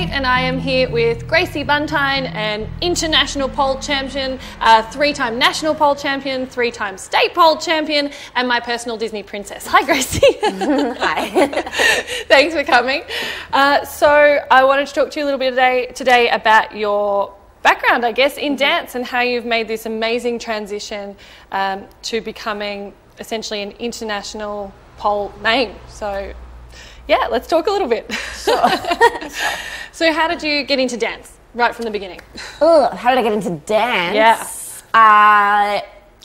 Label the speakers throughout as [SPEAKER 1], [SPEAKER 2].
[SPEAKER 1] Kate and I am here with Gracie Buntine, an international pole champion, three-time national pole champion, three-time state pole champion, and my personal Disney princess. Hi, Gracie.
[SPEAKER 2] Hi.
[SPEAKER 1] Thanks for coming. So I wanted to talk to you a little bit today about your background, I guess, in dance and how you've made this amazing transition to becoming essentially an international pole name. So yeah, let's talk a little bit.
[SPEAKER 2] Sure.
[SPEAKER 1] So how did you get into dance right from the beginning?
[SPEAKER 2] Oh, how did I get into dance?
[SPEAKER 1] Yeah.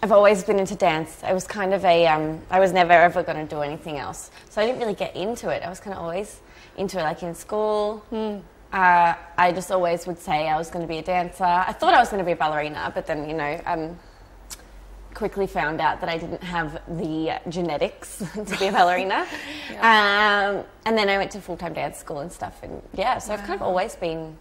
[SPEAKER 2] I've always been into dance. I was kind of I was never ever going to do anything else. So I didn't really get into it. I was kind of always into it, like in school. I just always would say I was going to be a dancer. I thought I was going to be a ballerina, but then, you know, quickly found out that I didn't have the genetics to be a ballerina. Yeah. And then I went to full-time dance school and stuff. And yeah, so I've kind of always been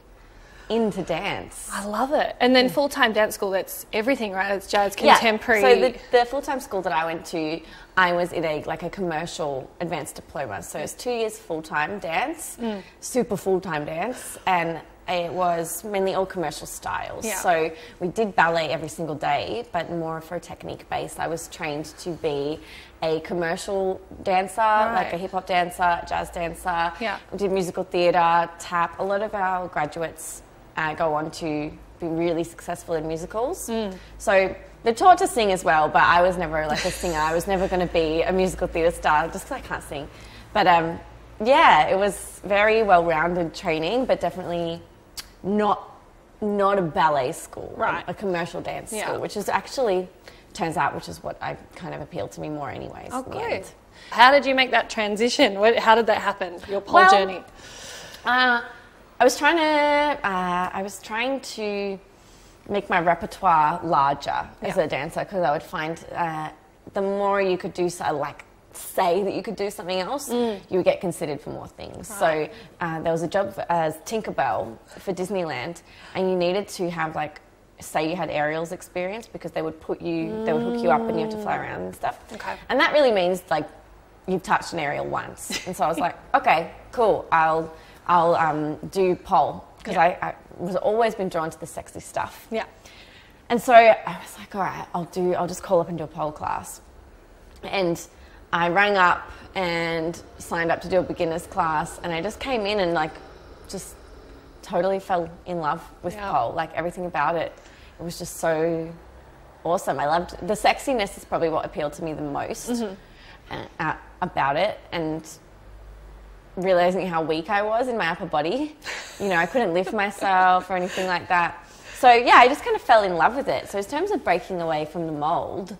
[SPEAKER 2] into dance.
[SPEAKER 1] I love it. And then full-time dance school, that's everything, right? It's jazz, contemporary.
[SPEAKER 2] Yeah. So the full-time school that I went to, I was in a commercial advanced diploma. So it's 2 years full-time dance, super full-time dance, and it was mainly all commercial styles. Yeah. So we did ballet every single day, but more for a technique base. I was trained to be a commercial dancer, like a hip-hop dancer, jazz dancer. Yeah. We did musical theatre, tap. A lot of our graduates go on to be really successful in musicals. So they're taught to sing as well, but I was never like a singer. I was never going to be a musical theatre star just because I can't sing. But yeah, it was very well-rounded training, but definitely not a ballet school, right? A commercial dance school, which is actually, turns out, which is what I kind of appealed to me more anyways.
[SPEAKER 1] Oh, good. How did you make that transition? How did that happen, your pole journey?
[SPEAKER 2] I was trying to make my repertoire larger as a dancer, because I would find the more you could do say that you could do something else, you would get considered for more things. Right. So there was a job as Tinkerbell for Disneyland, and you needed to have say you had aerials experience, because they would hook you up and you have to fly around and stuff. Okay. And that really means you've touched an aerial once. And so I was like, okay, cool, I'll do pole, because I was always been drawn to the sexy stuff. Yeah. And so I was like, all right, I'll just call up and do a pole class. And I rang up and signed up to do a beginner's class, and I just came in and just totally fell in love with pole. Everything about it. It was just so awesome. I loved the sexiness. Is probably what appealed to me the most about it, and realizing how weak I was in my upper body. You know, I couldn't lift myself or anything like that. So yeah, I just kind of fell in love with it. So in terms of breaking away from the mold,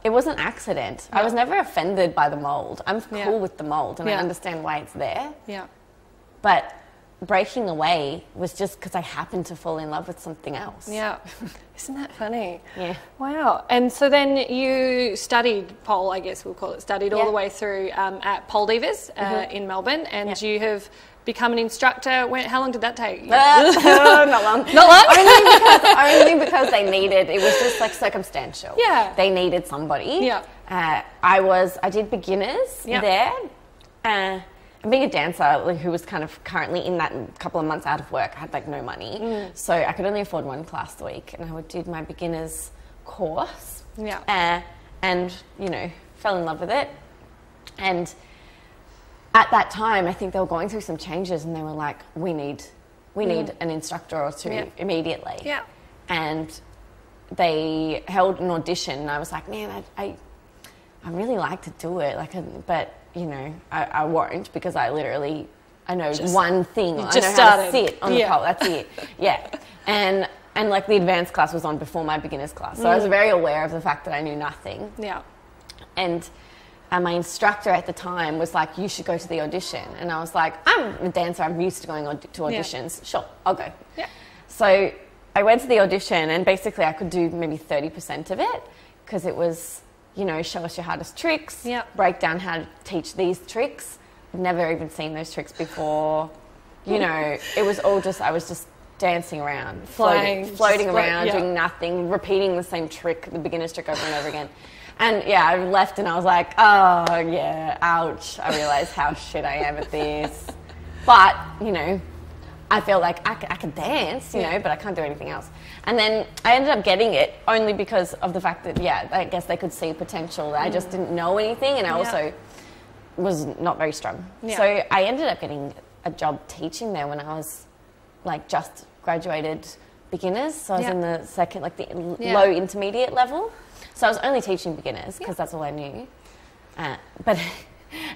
[SPEAKER 2] it was an accident. I was never offended by the mold. I'm cool with the mold, and I understand why it's there. Yeah. But breaking away was just because I happened to fall in love with something else. Yeah.
[SPEAKER 1] Isn't that funny?
[SPEAKER 2] Yeah.
[SPEAKER 1] Wow. And so then you studied pole, I guess we'll call it, studied all the way through at Pole Divas in Melbourne, and you have become an instructor. How long did that take?
[SPEAKER 2] Not long.
[SPEAKER 1] Not long?
[SPEAKER 2] Only because they needed, it was just circumstantial. Yeah. They needed somebody. Yeah. I did beginners there. And being a dancer who was kind of currently in that couple of months out of work, I had no money. So I could only afford one class a week, and I would do my beginners course. Yeah. And, you know, fell in love with it. And at that time, I think they were going through some changes, and they were like, we need an instructor or two immediately. Yeah. And they held an audition, and I was like, man, I really like to do it, but you know, I won't, because I know one thing. I know how to sit on the pole. That's it. Yeah. And the advanced class was on before my beginner's class, so I was very aware of the fact that I knew nothing. Yeah. And my instructor at the time was like, you should go to the audition. And I was like, I'm a dancer, I'm used to going to auditions. Yeah. Sure, I'll go. Yeah. So I went to the audition, and basically I could do maybe 30% of it, because it was, you know, show us your hardest tricks, break down how to teach these tricks. I've never even seen those tricks before. You know, it was all I was just dancing around, floating around, doing nothing, repeating the same trick, the beginner's trick over and over again. And yeah, I left and I was like, oh yeah, ouch. I realised how shit I am at this. But, you know, I feel like I can dance, you know, but I can't do anything else. And then I ended up getting it only because of the fact that, I guess they could see potential. I just didn't know anything, and I also was not very strong. Yeah. So I ended up getting a job teaching there when I was like just graduated beginners. So I was in the second, like the low intermediate level. So I was only teaching beginners because that's all I knew. And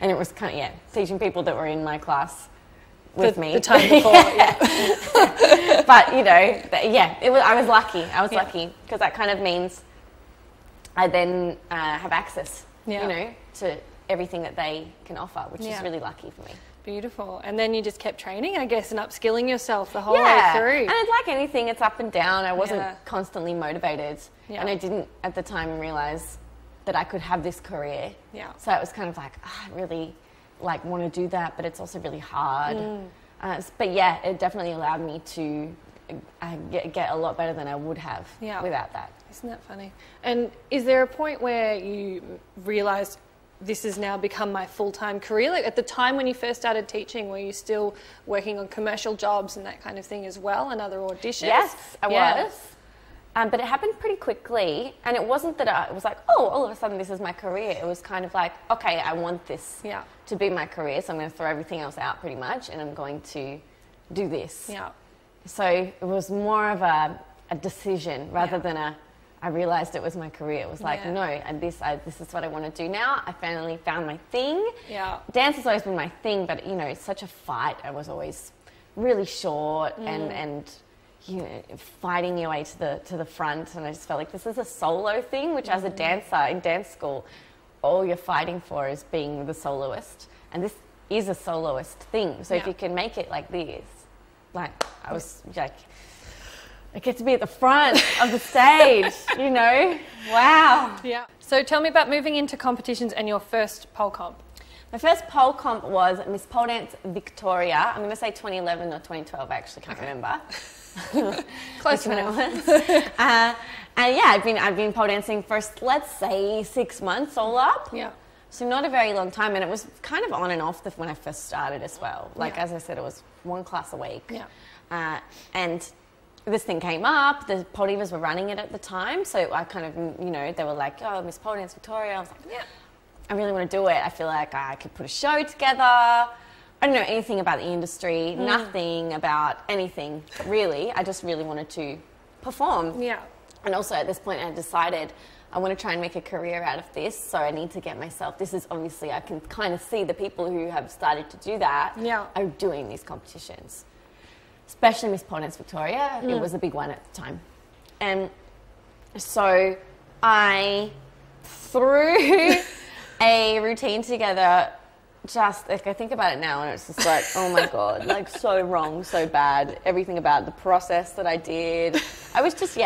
[SPEAKER 2] it was kind of, teaching people that were in my class with me. The time before, But, you know, I was lucky. I was lucky because that kind of means I then have access, you know, to everything that they can offer, which is really lucky for me.
[SPEAKER 1] Beautiful. And then you just kept training, I guess, and upskilling yourself the whole way through.
[SPEAKER 2] And it's like anything, it's up and down. I wasn't constantly motivated. And I didn't at the time realise that I could have this career. So it was kind of like, I really like want to do that, but it's also really hard. But it definitely allowed me to get a lot better than I would have without that.
[SPEAKER 1] Isn't that funny? And is there a point where you realised this has now become my full-time career? Like at the time when you first started teaching, were you still working on commercial jobs and that kind of thing as well, and other auditions?
[SPEAKER 2] Yes, I was. But it happened pretty quickly, and it wasn't that it was like, oh, all of a sudden this is my career. It was kind of like, okay, I want this to be my career, so I'm going to throw everything else out pretty much, and I'm going to do this. So it was more of a decision rather than I realised it was my career. It was like, no, this is what I want to do now. I finally found my thing. Dance has always been my thing, but, you know, it's such a fight. I was always really short and you know, fighting your way to the front, and I just felt like this is a solo thing, which as a dancer in dance school, all you're fighting for is being the soloist, and this is a soloist thing. So if you can make it like this, like I was like, I get to be at the front of the stage, you know? Wow.
[SPEAKER 1] So tell me about moving into competitions and your first pole comp.
[SPEAKER 2] My first pole comp was Miss Pole Dance Victoria. I'm going to say 2011 or 2012. I actually can't remember.
[SPEAKER 1] Close enough.
[SPEAKER 2] And I've been pole dancing for, let's say, 6 months all up. So not a very long time, and it was kind of on and off when I first started as well. Like as I said, it was 1 class a week. And this thing came up, the pole divas were running it at the time, so I kind of, you know, they were like, oh, Miss Pole Dance Victoria. I was like, I really want to do it. I feel like I could put a show together. I don't know anything about the industry, nothing about anything, really. I just really wanted to perform. And also at this point I decided I want to try and make a career out of this, so I need to get myself, this is obviously, I can kind of see the people who have started to do that are doing these competitions. Especially Miss Pole Dance Victoria, it was a big one at the time. And so I threw a routine together, just like I think about it now and it's just like, oh my God, like so wrong, so bad. Everything about the process that I did. I was just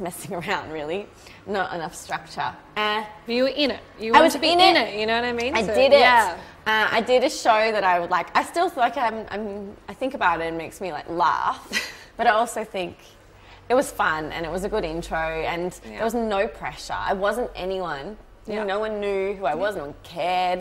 [SPEAKER 2] messing around really, not enough structure.
[SPEAKER 1] You were in it. I was in it, you know what I mean?
[SPEAKER 2] I did it. I did a show that I would like, I still like, I think about it and it makes me like laugh, but I also think it was fun and it was a good intro and there was no pressure. I wasn't anyone. No one knew who I was, no one cared.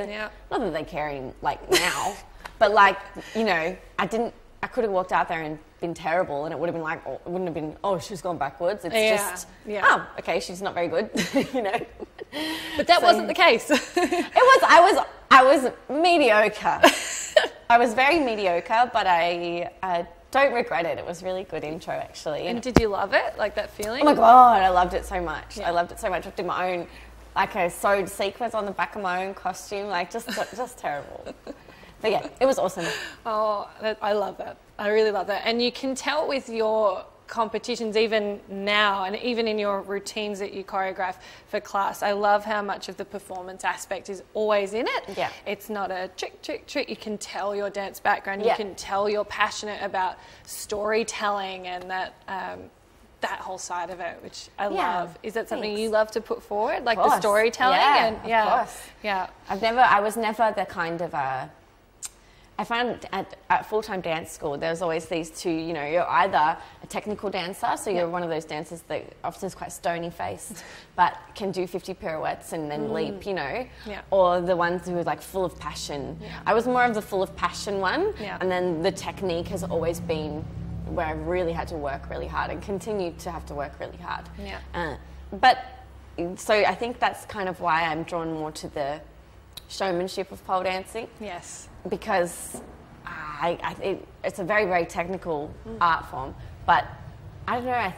[SPEAKER 2] Not that they care any, like now, but like, you know, I could have walked out there and been terrible and it would have been like, it wouldn't have been, oh, she's gone backwards. It's just, oh, okay, she's not very good, you know.
[SPEAKER 1] But that wasn't the case.
[SPEAKER 2] I was mediocre. I was very mediocre, but I don't regret it. It was a really good intro, actually.
[SPEAKER 1] And did you love it, like that feeling?
[SPEAKER 2] Oh my God, I loved it so much. I loved it so much. I did my own, like I sewed sequins on the back of my own costume, like just terrible. But yeah, it was awesome.
[SPEAKER 1] Oh, I love that. I really love that. And you can tell with your competitions even now and even in your routines that you choreograph for class, I love how much of the performance aspect is always in it. It's not a trick. You can tell your dance background. You can tell you're passionate about storytelling and that that whole side of it, which I love. Is that something you love to put forward, like the storytelling?
[SPEAKER 2] Of course. I was never the kind of I found at full-time dance school, there's always these two, you know, you're either a technical dancer, so you're one of those dancers that often is quite stony-faced, but can do 50 pirouettes and then leap, you know, or the ones who are like full of passion. Yeah. I was more of the full of passion one, and then the technique has always been where I really had to work really hard and continue to have to work really hard. Yeah. So I think that's kind of why I'm drawn more to the showmanship of pole dancing. Yes. Because it's a very, very technical art form. But I don't know, I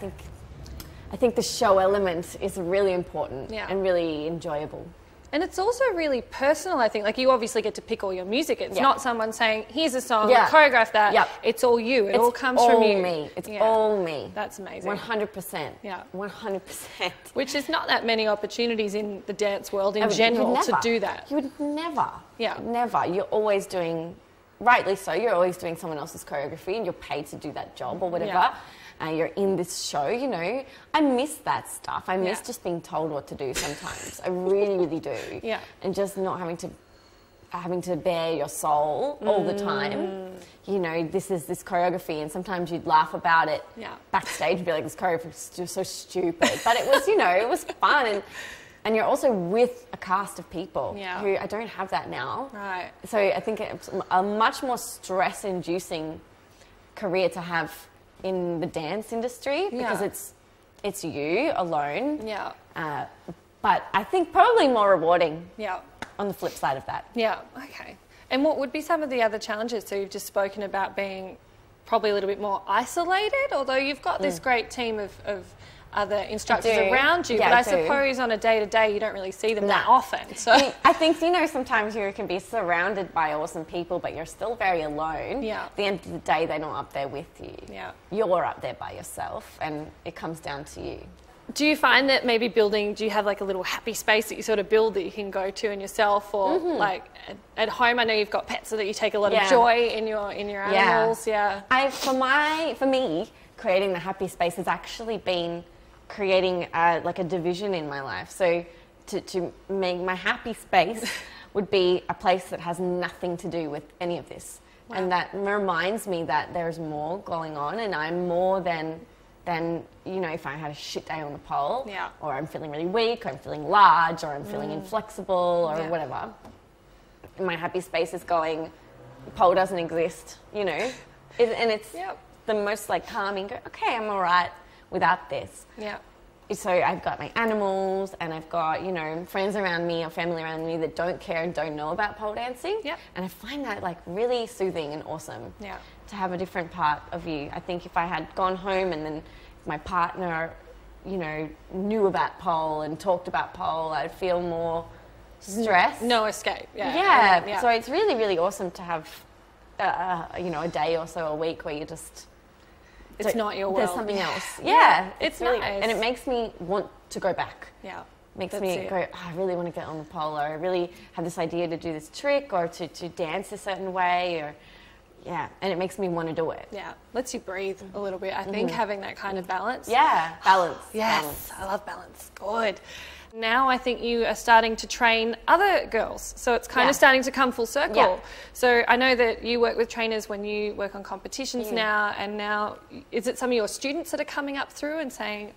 [SPEAKER 2] think the show element is really important and really enjoyable.
[SPEAKER 1] And it's also really personal, I think. Like, you obviously get to pick all your music. It's not someone saying, here's a song, choreograph that. Yep. It's all you. It all comes from you.
[SPEAKER 2] It's all me.
[SPEAKER 1] That's amazing.
[SPEAKER 2] 100%. Yeah. 100%.
[SPEAKER 1] Which is not that many opportunities in the dance world in general to do that.
[SPEAKER 2] You would never. Yeah. Never. You're always doing, rightly so, you're always doing someone else's choreography and you're paid to do that job or whatever. Yeah. You're in this show, you know. I miss that stuff. I miss just being told what to do sometimes. I really, really do. Yeah. And just not having to bare your soul all the time. You know, this is this choreography, and sometimes you'd laugh about it backstage and be like, this choreography is just so stupid. But it was, you know, it was fun. And you're also with a cast of people who I don't have that now. Right. So I think it's a much more stress-inducing career to have in the dance industry because it's you alone. Yeah. But I think probably more rewarding. Yeah. On the flip side of that.
[SPEAKER 1] Yeah. Okay. And what would be some of the other challenges? So you've just spoken about being probably a little bit more isolated, although you've got this great team of other instructors around you, but I suppose on a day-to-day you don't really see them that often. So
[SPEAKER 2] I think, you know, sometimes you can be surrounded by awesome people, but you're still very alone. Yeah. At the end of the day, they're not up there with you. Yeah. You're up there by yourself, and it comes down to you.
[SPEAKER 1] Do you find that maybe do you have like a little happy space that you sort of build that you can go to in yourself, or like at home? I know you've got pets, so that you take a lot of joy in your animals. Yeah.
[SPEAKER 2] For me, creating the happy space has actually been creating like a division in my life. So to make my happy space would be a place that has nothing to do with any of this. Wow. And that reminds me that there's more going on, and I'm more than, you know, if I had a shit day on the pole, or I'm feeling really weak, or I'm feeling large, or I'm feeling inflexible, or whatever. My happy space is going, pole doesn't exist, you know? And it's the most like calming, okay, I'm all right without this. Yeah. So I've got my animals, and I've got, you know, friends around me or family around me that don't care and don't know about pole dancing. Yeah. And I find that like really soothing and awesome. Yeah. To have a different part of you. I think if I had gone home and then my partner, you know, knew about pole and talked about pole, I'd feel more stress.
[SPEAKER 1] No escape.
[SPEAKER 2] Yeah. Yeah. So it's really, really awesome to have, you know, a day or so a week where you just...
[SPEAKER 1] It's not your world.
[SPEAKER 2] There's something else. Yeah.
[SPEAKER 1] It's really nice.
[SPEAKER 2] And it makes me want to go back. Yeah. Makes me go, I really want to get on the pole, or I really have this idea to do this trick, or to dance a certain way, or and it makes me want to do it.
[SPEAKER 1] Yeah. Lets you breathe a little bit, I think, having that kind of balance.
[SPEAKER 2] Yeah. Balance.
[SPEAKER 1] Yes.
[SPEAKER 2] Balance.
[SPEAKER 1] I love balance. Good. Now I think you are starting to train other girls, so it's kind of starting to come full circle. Yeah. So I know that you work with trainers when you work on competitions now, and now is it some of your students that are coming up through and saying...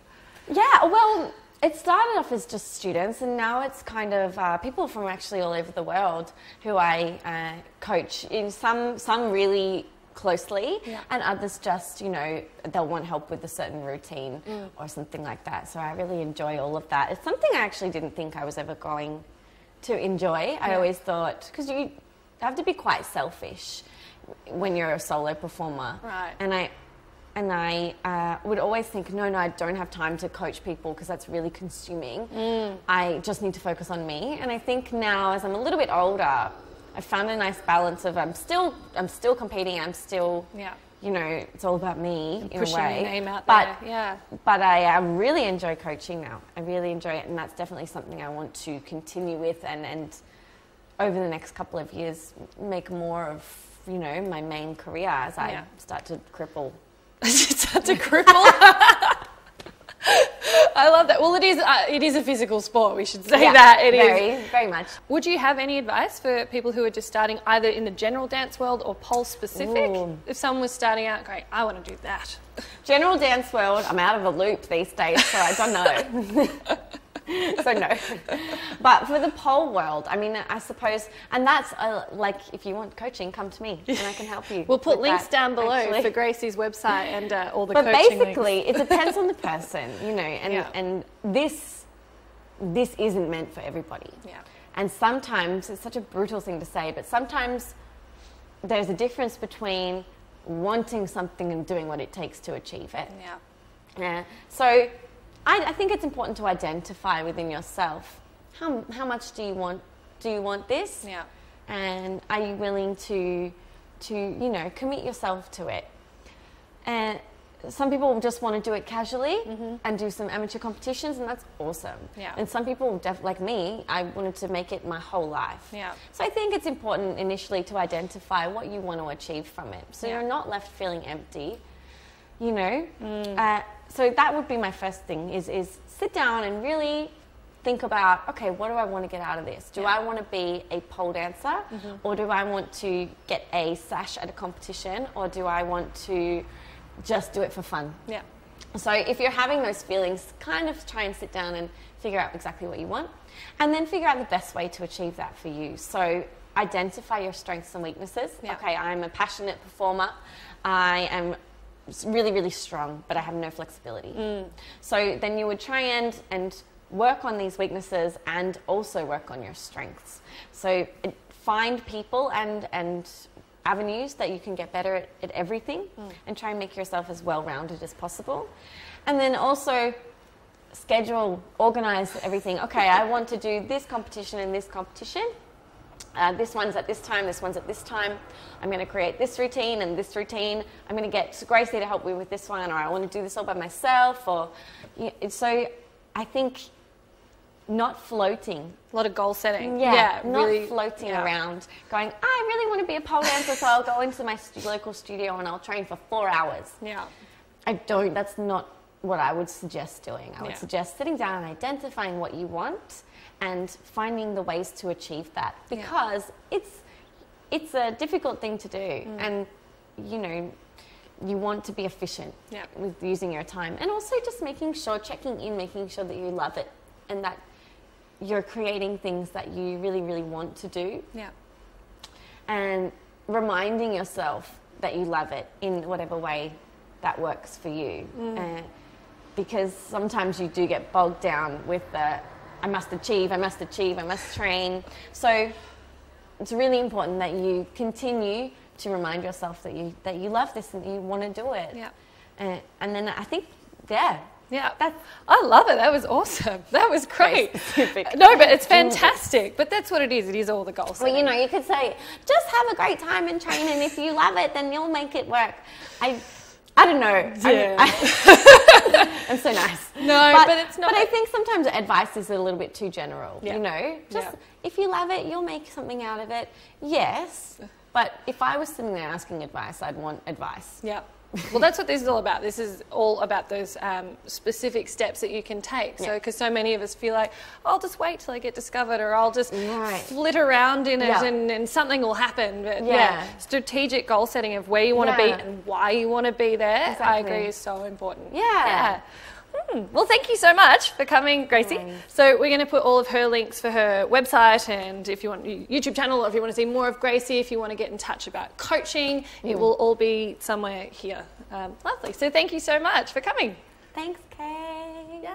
[SPEAKER 2] Yeah, well, it started off as just students, and now it's kind of people from actually all over the world who I coach, in some really closely, and others just, you know, they'll want help with a certain routine or something like that. So I really enjoy all of that. It's something I actually didn't think I was ever going to enjoy. I always thought, because you have to be quite selfish when you're a solo performer. Right. And I would always think, no, I don't have time to coach people because that's really consuming. I just need to focus on me. And I think now, as I'm a little bit older, I found a nice balance of I'm still competing. I'm still, you know, it's all about me in a way.
[SPEAKER 1] Pushing your name out there.
[SPEAKER 2] But I really enjoy coaching now. I really enjoy it, and that's definitely something I want to continue with, and over the next couple of years make more of, you know, my main career as I start to cripple.
[SPEAKER 1] Start to cripple. I love that. Well, it is a physical sport. We should say that it is
[SPEAKER 2] very much.
[SPEAKER 1] Would you have any advice for people who are just starting, either in the general dance world or pole specific? Ooh. If someone was starting out, great, I want to do that.
[SPEAKER 2] General dance world, I'm out of a loop these days, so I don't know. So no. But for the pole world, I mean, I suppose, and that's like, if you want coaching, come to me and I can help you.
[SPEAKER 1] We'll put links down below for Gracie's website and all the
[SPEAKER 2] coaching
[SPEAKER 1] links.
[SPEAKER 2] But basically, it depends on the person, you know, and this isn't meant for everybody.
[SPEAKER 1] Yeah. And
[SPEAKER 2] sometimes, it's such a brutal thing to say, but sometimes there's a difference between wanting something and doing what it takes to achieve it.
[SPEAKER 1] Yeah.
[SPEAKER 2] So I think it's important to identify within yourself how much do you want this?
[SPEAKER 1] Yeah.
[SPEAKER 2] And are you willing to you know, commit yourself to it? And some people just want to do it casually and do some amateur competitions, and that's awesome.
[SPEAKER 1] Yeah.
[SPEAKER 2] And some people, like me, I wanted to make it my whole life.
[SPEAKER 1] Yeah.
[SPEAKER 2] So I think it's important initially to identify what you want to achieve from it, so you're not left feeling empty, you know. So that would be my first thing, is sit down and really think about, okay, what do I want to get out of this? Do I want to be a pole dancer, or do I want to get a sash at a competition, or do I want to just do it for fun?
[SPEAKER 1] Yeah.
[SPEAKER 2] So if you're having those feelings, kind of try and sit down and figure out exactly what you want, and then figure out the best way to achieve that for you. So identify your strengths and weaknesses.
[SPEAKER 1] Yeah.
[SPEAKER 2] Okay, I'm a passionate performer. I am really, really strong, but I have no flexibility. So then you would try and work on these weaknesses and also work on your strengths. So find people and avenues that you can get better at everything, and try and make yourself as well-rounded as possible. And then also schedule, organize everything. Okay, I want to do this competition and this competition. This one's at this time, this one's at this time. I'm going to create this routine and this routine. I'm going to get Gracie to help me with this one, or I want to do this all by myself. So I think not floating.
[SPEAKER 1] A lot of goal setting.
[SPEAKER 2] Not really, floating around going, I really want to be a pole dancer, so I'll go into my local studio and I'll train for 4 hours.
[SPEAKER 1] Yeah.
[SPEAKER 2] That's not what I would suggest doing. I would suggest sitting down and identifying what you want and finding the ways to achieve that, because it's a difficult thing to do, and you know, you want to be efficient with using your time, and also just checking in, making sure that you love it and that you're creating things that you really, really want to do.
[SPEAKER 1] Yeah.
[SPEAKER 2] And reminding yourself that you love it in whatever way that works for you. Because sometimes you do get bogged down with the, I must achieve, I must train. So it's really important that you continue to remind yourself that you love this and that you want to do it.
[SPEAKER 1] Yeah.
[SPEAKER 2] And then I think,
[SPEAKER 1] I love it. That was awesome. That was great. No, but it's fantastic. But that's what it is. It is all the goal setting.
[SPEAKER 2] Well, you know, you could say, just have a great time and train, and if you love it, then you'll make it work. I don't know.
[SPEAKER 1] Yeah.
[SPEAKER 2] I'm so nice.
[SPEAKER 1] No, but it's not.
[SPEAKER 2] But I think sometimes advice is a little bit too general. You know, just if you love it, you'll make something out of it. Yes. But if I was sitting there asking advice, I'd want advice.
[SPEAKER 1] Yeah. Well, that's what this is all about. This is all about those specific steps that you can take. So, because so many of us feel like, I'll just wait till I get discovered, or I'll just flit around in it and something will happen. But strategic goal setting of where you want to be and why you want to be there, I agree, is so important.
[SPEAKER 2] Yeah.
[SPEAKER 1] Well, thank you so much for coming, Gracie. So we're going to put all of her links for her website, and if you want YouTube channel, or if you want to see more of Gracie, if you want to get in touch about coaching, it will all be somewhere here. Lovely. So thank you so much for coming.
[SPEAKER 2] Thanks, Kay.
[SPEAKER 1] Yeah.